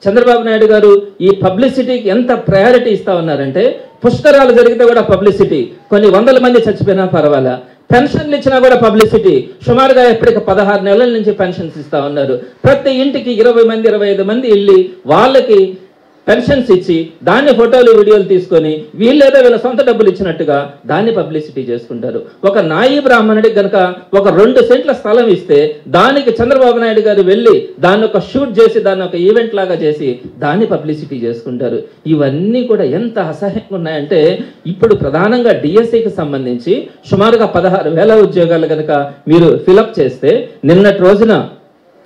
చంద్రబాబు నాయుడు గారు ఈ పబ్లిసిటీకి ఎంత ప్రయారిటీ ఇస్తా ఉన్నారంటే, పుష్కరాలు జరిగితే కూడా పబ్లిసిటీ, కొన్ని వందల మంది చచ్చిపోయినా పర్వాలా, పెన్షన్లు ఇచ్చినా కూడా పబ్లిసిటీ. సుమారుగా ఇప్పటికి 16 నెలల నుంచి పెన్షన్స్ ఇస్తా ఉన్నారు. ప్రతి ఇంటికి 20 మంది 25 మంది వెళ్ళి వాళ్ళకి పెన్షన్స్ ఇచ్చి దాన్ని ఫోటోలు వీడియోలు తీసుకొని వీళ్ళేదో వీళ్ళ సొంత డబ్బులు ఇచ్చినట్టుగా దాన్ని పబ్లిసిటీ చేసుకుంటారు. ఒక నాయి బ్రాహ్మణుడికి కనుక ఒక 2 సెంట్ల స్థలం ఇస్తే దానికి చంద్రబాబు నాయుడు గారు వెళ్ళి దాన్ని ఒక షూట్ చేసి దాన్ని ఒక ఈవెంట్ లాగా చేసి దాన్ని పబ్లిసిటీ చేసుకుంటారు. ఇవన్నీ కూడా ఎంత అసహ్యంగా ఉన్నాయంటే, ఇప్పుడు ప్రధానంగా డిఎస్సికి సంబంధించి సుమారుగా 16,000 ఉద్యోగాలు కనుక మీరు ఫిలప్ చేస్తే, నిన్నటి రోజున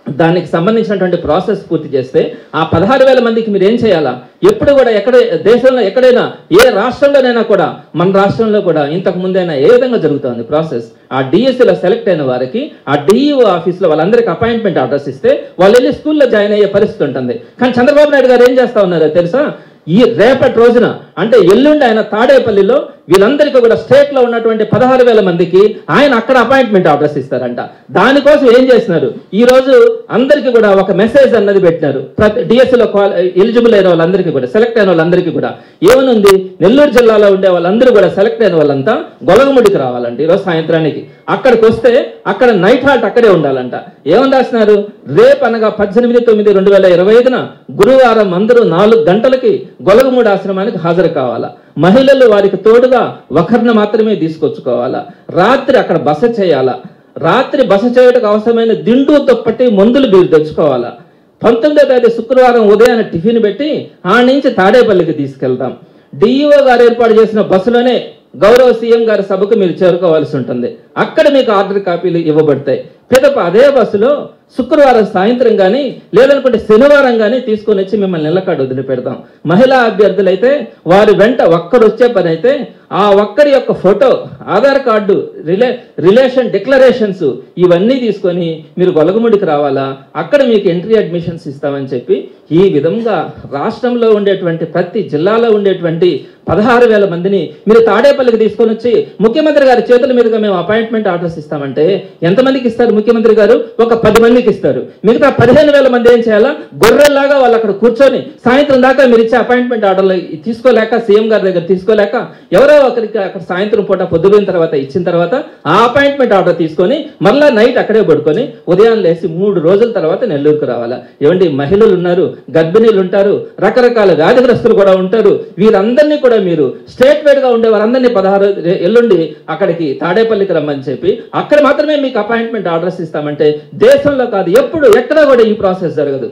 దానికి సంబంధించినటువంటి ప్రాసెస్ పూర్తి చేస్తే ఆ 16,000 మందికి మీరు ఏం చేయాలా? ఎప్పుడు కూడా దేశంలో ఎక్కడైనా ఏ రాష్ట్రంలోనైనా కూడా, మన రాష్ట్రంలో కూడా ఇంతకు ముందైనా ఏ విధంగా జరుగుతుంది ప్రాసెస్? ఆ డిఎస్సిలో సెలెక్ట్ అయిన వారికి ఆ డిఈఓ ఆఫీస్లో వాళ్ళందరికీ అపాయింట్మెంట్ ఆర్డర్స్ ఇస్తే వాళ్ళు వెళ్ళి స్కూల్లో జాయిన్ అయ్యే పరిస్థితి ఉంటుంది. కానీ చంద్రబాబు నాయుడు గారు ఏం చేస్తా ఉన్నారో తెలుసా? ఈ రేపటి రోజున అంటే ఎల్లుండి ఆయన తాడేపల్లిలో వీళ్ళందరికీ కూడా స్టేట్లో ఉన్నటువంటి 16,000 మందికి ఆయన అక్కడ అపాయింట్మెంట్ ఆర్డర్స్ ఇస్తారంట. దానికోసం ఏం చేస్తున్నారు? ఈ రోజు అందరికీ కూడా ఒక మెసేజ్ అన్నది పెట్టినారు. డిఎస్సిలో ఎలిజిబుల్ అయిన వాళ్ళందరికీ కూడా, సెలెక్ట్ అయిన వాళ్ళందరికీ కూడా ఏమనుంది? నెల్లూరు జిల్లాలో ఉండే వాళ్ళందరూ కూడా సెలెక్ట్ అయిన వాళ్ళంతా గొలగముడికి రావాలంట ఈరోజు సాయంత్రానికి. అక్కడికి వస్తే అక్కడ నైట్ హాల్ట్ అక్కడే ఉండాలంట. ఏమని రాసినారు? రేపు అనగా 18/9/2025 గురువారం అందరూ 4 గంటలకి గొలగముడి ఆశ్రమానికి హాజరు కావాలా. మహిళలు వారికి తోడుగా ఒకరిని మాత్రమే తీసుకొచ్చుకోవాలా. రాత్రి అక్కడ బస చేయాలా. రాత్రి బస చేయడానికి అవసరమైన దిండు దుప్పటి మందులు మీరు తెచ్చుకోవాలా. 19వ తేదీ శుక్రవారం ఉదయాన్నే టిఫిన్ పెట్టి ఆ నుంచి తాడేపల్లికి తీసుకెళ్తాం. డిఈఓ గారు ఏర్పాటు చేసిన బస్సులోనే గౌరవ సీఎం గారి సభకు మీరు చేరుకోవాల్సి ఉంటుంది. అక్కడ మీకు ఆర్డర్ కాపీలు ఇవ్వబడతాయి. పిదప అదే బస్సులో శుక్రవారం సాయంత్రం కానీ లేదనుకుంటే శనివారం కానీ తీసుకొని వచ్చి మిమ్మల్ని నిలకాడ వదిలిపెడతాం. మహిళా అభ్యర్థులైతే వారి వెంట ఒక్కరు వచ్చే పని అయితే ఆ ఒక్కరి యొక్క photo, Aadhaar card, relation declarations ఇవన్నీ తీసుకొని మీరు గొలగముడికి రావాలా. అక్కడ మీకు ఎంట్రీ అడ్మిషన్స్ ఇస్తామని చెప్పి ఈ విధంగా రాష్ట్రంలో ఉండేటువంటి ప్రతి జిల్లాలో ఉండేటువంటి 16,000 మందిని మీరు తాడేపల్లికి తీసుకొని వచ్చి ముఖ్యమంత్రి గారి చేతుల మీదుగా మేము అపాయింట్మెంట్ ఆర్డర్స్ ఇస్తామంటే ఎంతమందికి ఇస్తారు ముఖ్యమంత్రి గారు? ఒక 10 మందికి ఇస్తారు. మిగతా 15,000 మంది ఏం చేయాలా? గొర్రెల్లాగా వాళ్ళు అక్కడ కూర్చొని సాయంత్రం దాకా మీరు ఇచ్చే అపాయింట్మెంట్ ఆర్డర్లు తీసుకోలేక, సీఎం గారి దగ్గర తీసుకోలేక, ఎవరో ఒకరికి అక్కడ సాయంత్రం పూట పొద్దుపోయిన తర్వాత ఇచ్చిన తర్వాత ఆ అపాయింట్మెంట్ ఆర్డర్ తీసుకొని మళ్ళా నైట్ అక్కడే పడుకొని ఉదయం లేసి 3 రోజుల తర్వాత నెల్లూరుకు రావాలా. ఏమండి, మహిళలు ఉన్నారు, గర్భిణీలు ఉంటారు, రకరకాల వ్యాధిగ్రస్తులు కూడా ఉంటారు. వీరందరినీ కూడా మీరు స్టేట్ వైడ్ గా ఉండే వారందరినీ 16 ఎల్లుండి అక్కడికి తాడేపల్లికి రమ్మని చెప్పి అక్కడ మాత్రమే మీకు అపాయింట్మెంట్ ఆర్డర్స్ ఇస్తామంటే దేశంలో కాదు, ఎప్పుడు ఎక్కడ కూడా ఈ ప్రాసెస్ జరగదు.